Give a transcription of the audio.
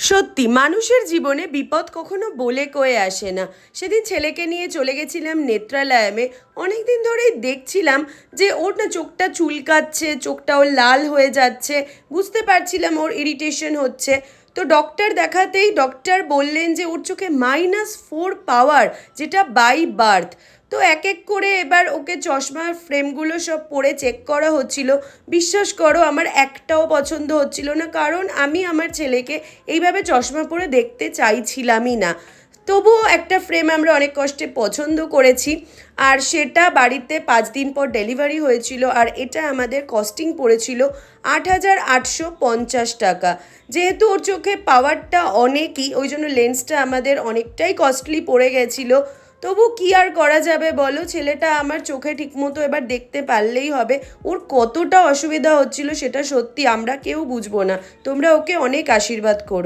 সত্যি মানুষের জীবনে বিপদ কখনো বলে কয়ে আসে না। সেদিন ছেলেকে নিয়ে চলে গেছিলাম নেত্রালয়ে। অনেক দিন ধরেই দেখছিলাম যে ওর না চোখটা চুলকাচ্ছে, চোখটা ওর লাল হয়ে যাচ্ছে, বুঝতে পারছিলাম ওর ইরিটেশন হচ্ছে। তো ডক্টর দেখাতেই ডক্টর বললেন যে ওর চোখে -4 পাওয়ার, যেটা বাই বার্থ। তো এক এক করে এবার ওকে চশমার ফ্রেমগুলো সব পরে চেক করা হচ্ছিল। বিশ্বাস করো আমার একটাও পছন্দ হচ্ছিল না, কারণ আমি আমার ছেলেকে এইভাবে চশমা পরে দেখতে চাইছিলামই না। তবুও একটা ফ্রেম আমরা অনেক কষ্টে পছন্দ করেছি, আর সেটা বাড়িতে 5 দিন পর ডেলিভারি হয়েছিল। আর এটা আমাদের কস্টিং পড়েছিল 8,850 টাকা। যেহেতু ওর চোখে পাওয়ারটা অনেকই, ওই জন্য লেন্সটা আমাদের অনেকটাই কস্টলি পড়ে গেছিলো। তবু কি আর করা যাবে বলো, ছেলেটা আমার চোখে ঠিকমতো এবার দেখতে পারলেই হবে। ওর কতটা অসুবিধা হচ্ছিল সেটা সত্যি আমরা কেউ বুঝবো না। তোমরা ওকে অনেক আশীর্বাদ করো।